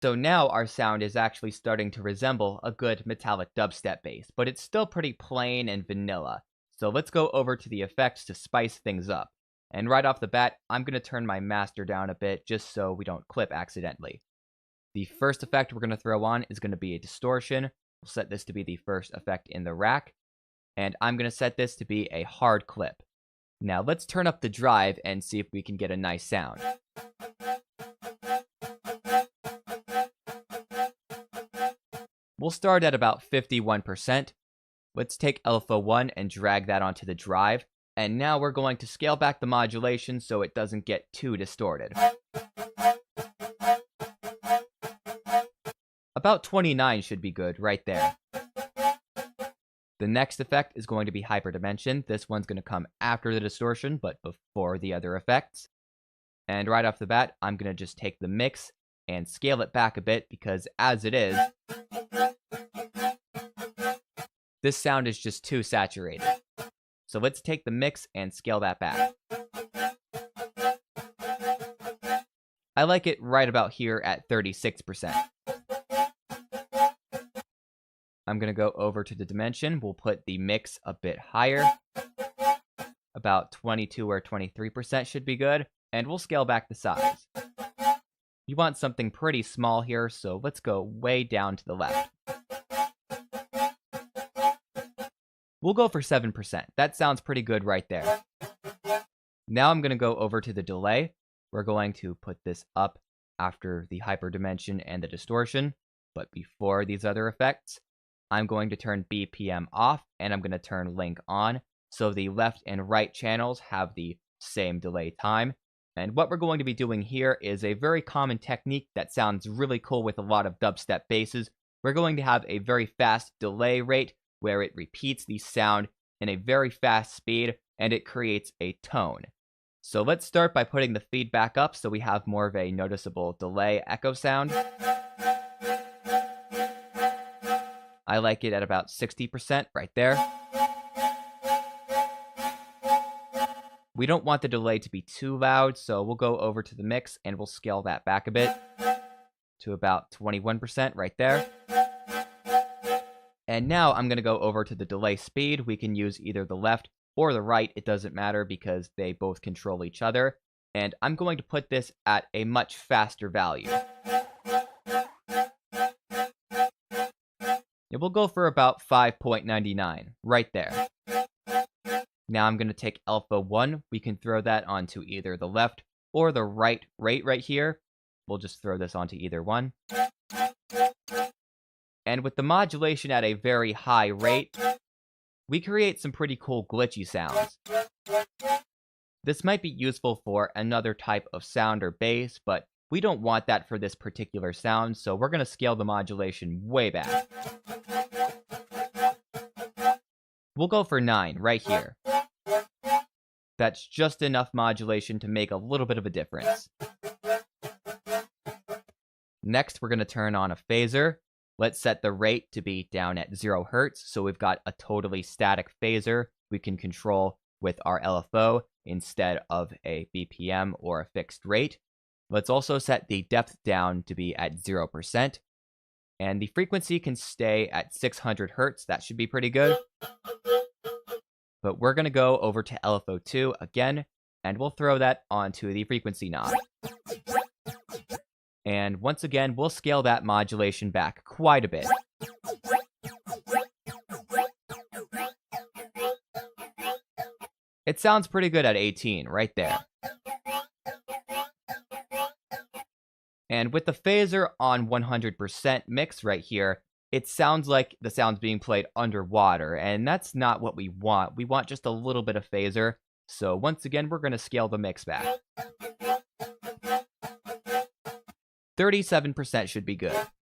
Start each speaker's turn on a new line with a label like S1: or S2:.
S1: So now our sound is actually starting to resemble a good metallic dubstep bass, but it's still pretty plain and vanilla. So let's go over to the effects to spice things up. And right off the bat, I'm going to turn my master down a bit just so we don't clip accidentally. The first effect we're going to throw on is going to be a distortion. We'll set this to be the first effect in the rack. And I'm going to set this to be a hard clip. Now let's turn up the drive and see if we can get a nice sound. We'll start at about 51%. Let's take LFO1 and drag that onto the drive. And now we're going to scale back the modulation so it doesn't get too distorted. About 29 should be good right there. The next effect is going to be hyperdimension. This one's going to come after the distortion, but before the other effects. And right off the bat, I'm going to just take the mix and scale it back a bit because as it is, this sound is just too saturated. So let's take the mix and scale that back. I like it right about here at 36%. I'm going to go over to the dimension. We'll put the mix a bit higher. About 22 or 23% should be good. And we'll scale back the size. You want something pretty small here, so let's go way down to the left. We'll go for 7%. That sounds pretty good right there. Now I'm going to go over to the delay. We're going to put this up after the hyperdimension and the distortion, but before these other effects. I'm going to turn BPM off, and I'm going to turn link on, so the left and right channels have the same delay time. And what we're going to be doing here is a very common technique that sounds really cool with a lot of dubstep basses. We're going to have a very fast delay rate, where it repeats the sound in a very fast speed, and it creates a tone. So let's start by putting the feedback up so we have more of a noticeable delay echo sound. I like it at about 60% right there. We don't want the delay to be too loud, so we'll go over to the mix and we'll scale that back a bit to about 21% right there. And now I'm going to go over to the delay speed. We can use either the left or the right. It doesn't matter because they both control each other. And I'm going to put this at a much faster value. It will go for about 5.99, right there. Now I'm going to take alpha 1. We can throw that onto either the left or the right rate right here. We'll just throw this onto either one. And with the modulation at a very high rate, we create some pretty cool glitchy sounds. This might be useful for another type of sound or bass, but we don't want that for this particular sound, so we're going to scale the modulation way back. We'll go for 9 right here. That's just enough modulation to make a little bit of a difference. Next, we're going to turn on a phaser. Let's set the rate to be down at 0 Hz, so we've got a totally static phaser we can control with our LFO instead of a BPM or a fixed rate. Let's also set the depth down to be at 0%. And the frequency can stay at 600 Hz. That should be pretty good. But we're going to go over to LFO2 again, and we'll throw that onto the frequency knob. And once again, we'll scale that modulation back quite a bit. It sounds pretty good at 18, right there. And with the phaser on 100% mix right here, it sounds like the sound's being played underwater, and that's not what we want. We want just a little bit of phaser. So once again, we're going to scale the mix back. 37% should be good.